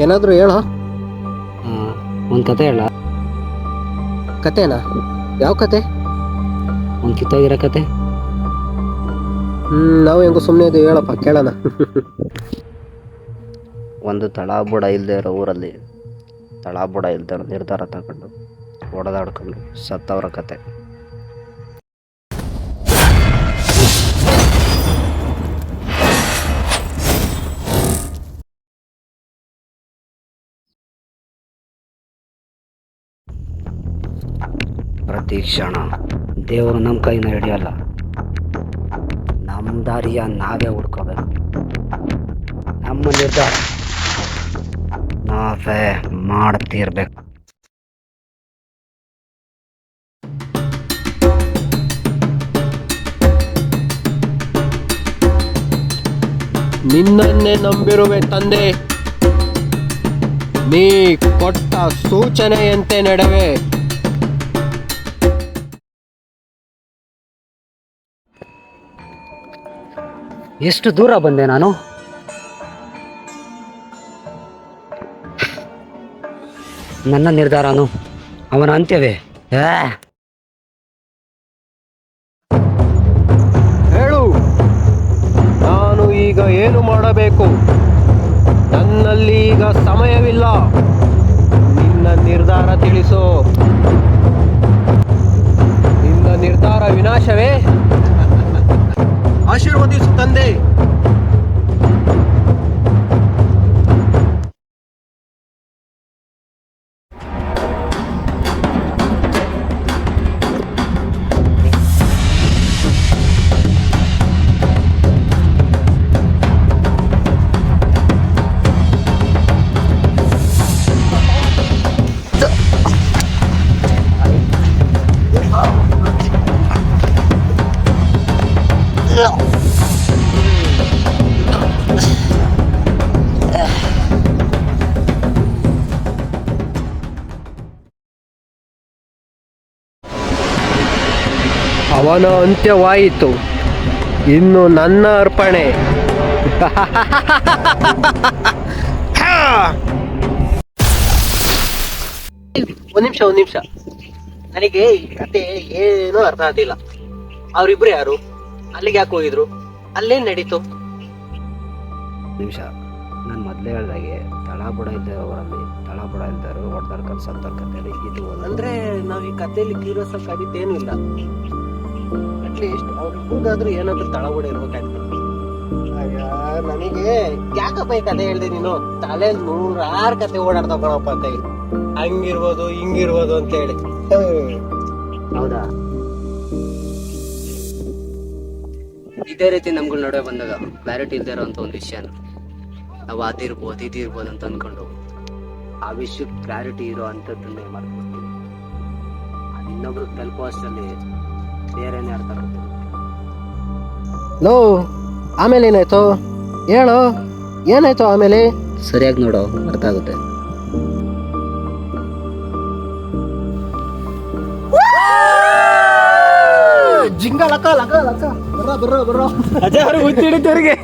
ಏನಾದರೂ ಹೇಳೋ. ಒಂದು ಕತೆ ಹೇಳ. ಕತೆನಾ? ಯಾವ ಕತೆ? ಒಂದು ಕಿತ್ತೋಗಿರೋ ಕತೆ. ನಾವು ಹೆಂಗೋ ಸುಮ್ಮನೆ ಇದು ಹೇಳಪ್ಪ ಕೇಳೋಣ. ಒಂದು ತಳಬುಡ ಇಲ್ಲದೆ ಇರೋ ಊರಲ್ಲಿ ತಳಬುಡ ಇಲ್ಲದೆ ಇರೋ ನಿರ್ಧಾರ ತಗೊಂಡು ಹೊಡೆದಾಡ್ಕೊಂಡು ಸತ್ತವರ ಕತೆ. ಪ್ರತಿ ಕ್ಷಣ ದೇವರು ನಮ್ಮ ಕೈನ ಹಿಡಿಯಲ್ಲ, ನಮ್ಮ ದಾರಿಯ ನಾವೇ ಹುಡ್ಕೋಬೇಕು. ನಮ್ಮ ನಿರ್ಧಾರ ನಾವೇ ಮಾಡ್ತಿರ್ಬೇಕು. ನಿನ್ನನ್ನೇ ನಂಬಿರುವೆ ತಂದೆ, ನೀ ಕೊಟ್ಟ ಸೂಚನೆಯಂತೆ ನಡೆವೆ. ಎಷ್ಟು ದೂರ ಬಂದೆ ನಾನು. ನನ್ನ ನಿರ್ಧಾರನು ಅವನ ಅಂತ್ಯವೇ. ಹೇಳು, ನಾನು ಈಗ ಏನು ಮಾಡಬೇಕು? ನನ್ನಲ್ಲಿ ಈಗ ಸಮಯವಿಲ್ಲ. ನಿನ್ನ ನಿರ್ಧಾರ ತಿಳಿಸು. ನಿನ್ನ ನಿರ್ಧಾರ ವಿನಾಶವೇ? ಆಶೀರ್ವದಿಸು ತಂದೆ. ಅವನ ಅಂತ್ಯವಾಯಿತು, ಇನ್ನು ನನ್ನ ಅರ್ಪಣೆ. ಒಂದ್ ನಿಮಿಷ, ನನಗೆ ಈ ಕತೆ ಏನೂ ಅರ್ಥ ಆಗ್ತಿಲ್ಲ. ಅವ್ರಿಬ್ರು ಯಾರು? ಅಲ್ಲಿಗೆ ಯಾಕೆ ಹೋಗಿದ್ರು? ಅಲ್ಲೇನ್ ನಡೀತು? ನಿಮಿಷ, ನಾನು ಮೊದಲೇ ಹೇಳ್ದಾಗೆ ತಳಬುಡ ಇದ್ದವರಲ್ಲಿ ತಳಬುಡ ಇದ್ದರು ಹೊಡೆದಾಡ್ಕೊಂಡು ಸತ್ತವ್ರ ಕಥೆಯಲ್ಲಿ ಇದು ಅಂದ್ರೆ ನಾವ್ ಈ ಕಥೆಯಲ್ಲಿ ಕ್ಯೂರಿಯಸ್ ಆಗಿದ್ದೇನು ಇಲ್ಲ. ಅಟ್ಲೀಸ್ಟ್ ಅವ್ರಿಗಾದ್ರೂ ಏನಾದ್ರೂ ತಳಬುಡ ಇರ್ಬೇಕಾಯ್ತು. ನನಗೆ ಯಾಕಪ್ಪ ಈ ಕತೆ ಹೇಳ್ದೆ ನೀನು? ತಲೆ 100 ಕತೆ ಓಡಾಡ್ತಾ ಕಣಪ್ಪ ಕೈ. ಹಂಗಿರ್ಬೋದು ಹಿಂಗಿರ್ಬೋದು ಅಂತ ಹೇಳಿ. ಹೌದಾ? ಇದೇ ರೀತಿ ನಮ್ಗಳ ನಡುವೆ ಬಂದಾಗ ಕ್ಲಾರಿಟಿ ಇಲ್ದೇ ಇರೋಂಥ ಒಂದು ವಿಷಯನ ನಾವು ಅದಿರ್ಬೋದು ಇದಿರ್ಬೋದು ಅಂತ ಅನ್ಕೊಂಡು ಆ ವಿಷಯಕ್ಕೆ ಕ್ಲಾರಿಟಿ ಇರೋ ಅಂಥದ್ದನ್ನೇ ಮಾಡ್ಕೊಡ್ತೀವಿ. ಇನ್ನೊಬ್ರು ತಲುಪೋ ಅಷ್ಟರಲ್ಲಿ ಬೇರೆನೇ ಅರ್ಥ ಆಗುತ್ತೆ. ಲೋ, ಆಮೇಲೆ ಏನಾಯ್ತು ಹೇಳು? ಏನಾಯ್ತು ಆಮೇಲೆ? ಸರಿಯಾಗಿ ನೋಡೋ, ಅರ್ಥ ಆಗುತ್ತೆ. ಜಿಂಗ ಲಕ ಲಕ ಲಕ ಬರ್ರ ಅಜಯ್ ಅವ್ರಿಗೆ ಹುಚ್ಚಿಡಿತವ್ರಿಗೆ.